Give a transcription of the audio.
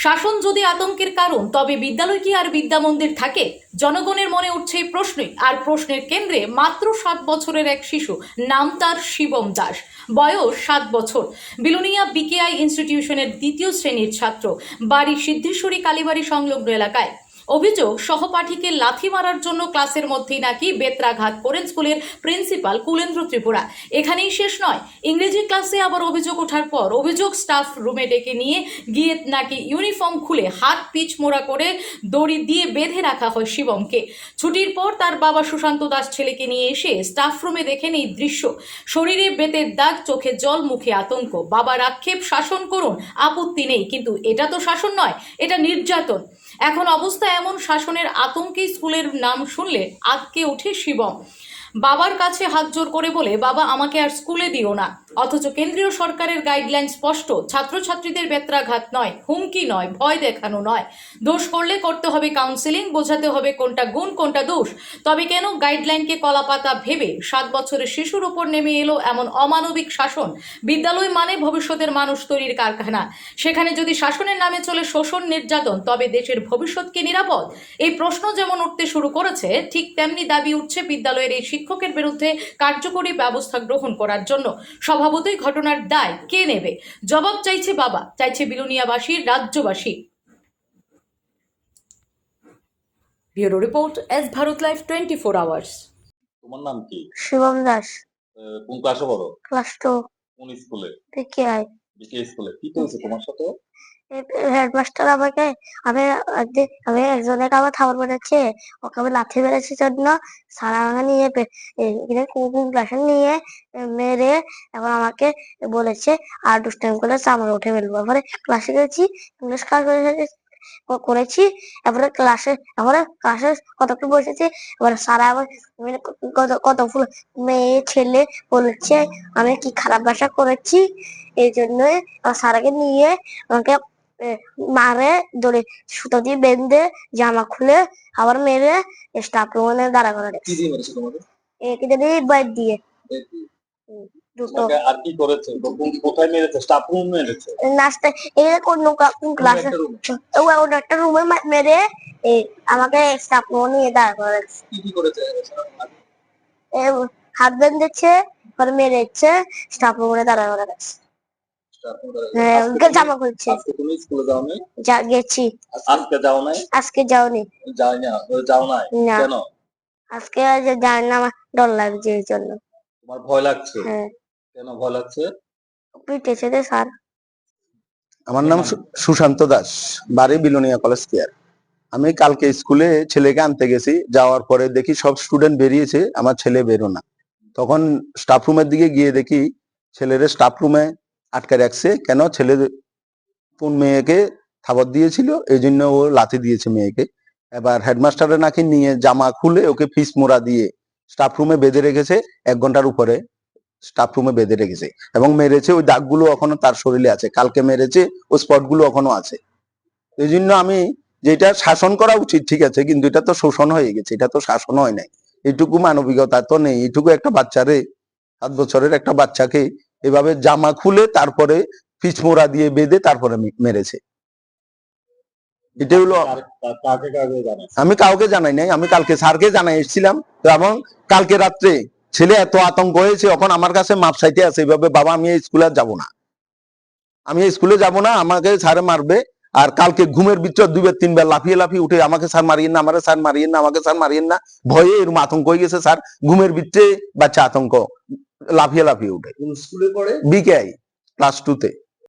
শাসন যদি আতঙ্কের কারণ, তবে বিদ্যালয় কি আর বিদ্যা মন্দির থাকে? জনগণের মনে উঠছে এই প্রশ্নই, আর প্রশ্নের কেন্দ্রে মাত্র 7 বছরের এক শিশু। নাম তার শিবম দাস, বয়স 7 বছর। বিলোনিয়া বিকেআই ইনস্টিটিউশনের 2য় শ্রেণীর ছাত্র। বাড়ি সিদ্ধেশ্বরী কালীবাড়ি সংলগ্ন এলাকায়। অভিযোগ, সহপাঠীকে লাথি মারার জন্য ক্লাসের মধ্যেই নাকি বেত্রাঘাত করেন স্কুলের প্রিন্সিপাল কুলেন্দ্র ত্রিপুরা। এখানেই শেষ নয়, ইংরেজি ক্লাসে আবার অভিযোগ ওঠার পর অভিযোগ স্টাফ রুমে ডেকে নিয়ে গিয়ে নাকি ইউনিফর্ম খুলে হাত পিচমোড়া করে দড়ি দিয়ে বেঁধে রাখা হয় শিবমকে। ছুটির পর তার বাবা সুশান্ত দাস ছেলেকে নিয়ে এসে স্টাফ রুমে দেখেন এই দৃশ্য। শরীরে বেতের দাগ, চোখে জল, মুখে আতঙ্ক। বাবার আক্ষেপ, শাসন করুন, আপত্তি নেই, কিন্তু এটা তো শাসন নয়, এটা নির্যাতন। এখন অবস্থা এমন, শাসনের আতঙ্কে স্কুলের নাম শুনলে আঁতকে ওঠে শিবম। বাবার কাছে হাত জোর করে বলে, বাবা আমাকে আর স্কুলে দিও না। অথচ কেন্দ্রীয় সরকারের গাইডলাইন স্পষ্ট, ছাত্রছাত্রীদের বেত্রাঘাত নয়, হুমকি নয়, ভয় দেখানো নয়। দোষ করলে করতে হবে কাউন্সেলিং, বোঝাতে হবে কোনটা গুণ কোনটা দোষ। তবে কেন গাইডলাইনকে কলাপাতা ভেবে 7 বছরের শিশুর উপর নেমে এলো এমন অমানবিক শাসন? বিদ্যালয় মানে ভবিষ্যতের মানুষ তৈরির কারখানা। সেখানে যদি শাসনের নামে চলে শোষণ, নির্যাতন, তবে দেশের ভবিষ্যৎ কি নিরাপদ? এই প্রশ্ন যেমন উঠতে শুরু করেছে, ঠিক তেমনি দাবি উঠছে বিদ্যালয়ের এই শিক্ষকের বিরুদ্ধে কার্যকরী ব্যবস্থা গ্রহণ করার জন্য। স্বভাবতই ঘটনার দায় কে নেবে? জবাব চাইছে বাবা, চাইছে বিলোনিয়াবাসী, রাজ্যবাসী। Bureau report, S Bharat live 24 hours. তোমার নাম কি? শিবম দাস। কোন ক্লাসে পড়ো? ক্লাস 2। কোন স্কুলে? বিকেআই। বিকে স্কুলে। কি হয়েছে তোমার সাথে? হেডমাস্টার আমাকে আমি একজনের আমার থাবর মেরেছে, ওকে আমি লাথি মেরেছি জন্য স্যার আমাকে নিয়ে এখানে কুকিং ক্লাসে নিয়ে মেরে এখন আমাকে বলেছে আর দুষ্টাইম করলে চামড়া উঠে ফেলবো। এবারে ক্লাসে গেছি, ইংলিশ ক্লাস করেছি। এবারে ক্লাসে কতক্ষণ বসেছি। এবার স্যার আবার কতগুলো মেয়ে ছেলে বলেছে আমি কি খারাপ ভাষা করেছি, এই জন্যই স্যারকে নিয়ে আমাকে মারে, ধরে সুতো দিয়ে বেঁধে জামা খুলে আবার মেরে স্টাফ রুমে দাঁড়া করে কি দিয়ে মেরেছে তোমাকে? বাইট দিয়ে। দুটো। আর কি করেছে? কোথায় মেরেছে? স্টাফ রুম মেরেছে? নাস্তা কোন ক্লাসে ওটা একটা রুমে মেরে আমাকে স্টাফ রুমে নিয়ে দাঁড়া করে রাখছে। কি করেছে? হাত বেঁধেছে, পরে মেরেছে, স্টাফ রুমে দাঁড়া করে রাখছে। জামা খুলছে। আজকে তুমি স্কুলে যাও নাই? গেছি। আজকে যাও নাই? আজকে যাওনি। যাও নাই কেন? আজকে যাই না, আমার ডর লাগছে এই জন্য। তোমার ভয় লাগছে? হ্যাঁ। কেন ভয় লাগছে? পিটেছে রে স্যার। আমার নাম সুশান্ত দাস, বাড়ি বিলোনিয়া কলেজ কেয়ার। আমি কালকে স্কুলে ছেলেকে আনতে গেছি, যাওয়ার পরে দেখি সব স্টুডেন্ট বেরিয়েছে, আমার ছেলে বেরো না। তখন স্টাফ রুমের দিকে গিয়ে দেখি ছেলের স্টাফ রুমে আটকে রাখছে। কেন? ছেলে কোন মেয়েকে থাবর দিয়েছিল, এই জন্য ও লাথি দিয়েছে মেয়েকে। এবার হেডমাস্টারের নাকি নিয়ে জামা খুলে ওকে ফিস মোড়া দিয়ে স্টাফ রুমে বেঁধে রেখেছে, 1 ঘন্টার উপরে স্টাফ রুমে বেঁধে রেখেছে এবং মেরেছে। ওই দাগগুলো এখনো তার শরীরে আছে, কালকে মেরেছে, ওই স্পটগুলো এখনো আছে। এই জন্য আমি, যেটা শাসন করা উচিত ঠিক আছে, কিন্তু এটা তো শোষণ হয়ে গেছে, এটা তো শাসন হয় নাই। এইটুকু মানবিকতা তো নেই। এইটুকু একটা বাচ্চারে, 7 বছরের একটা বাচ্চাকে এভাবে জামা খুলে তারপরে পিচমোড়া দিয়ে বেঁধে তারপরে মেরেছে। এটা হলো। আমি কাউকে জানাই নাই, আমি কালকে স্যারকে জানাই এসেছিলাম। তো এবং কালকে রাত্রে ছেলে এত আতঙ্ক হয়েছে, এখন আমার কাছে মাপ চাইতে আছে এইভাবে, বাবা আমি এই স্কুলে যাব না, আমি এই স্কুলে যাব না, আমাকে স্যারে মারবে। আর কালকে ঘুমের ভিতর 2-3 বার লাফিয়ে উঠে আমাকে স্যার মারিয়েন না, আমাকে স্যার মারিয়েন না, আমাকে স্যার মারিয়েন না, ভয়ে এরকম আতঙ্ক হয়ে গেছে স্যার। ঘুমের ভিতরে বাচ্চা আতঙ্ক, লাফিয়ে উঠে। স্কুলে পড়ে? বিকেআই ক্লাস 2 তে।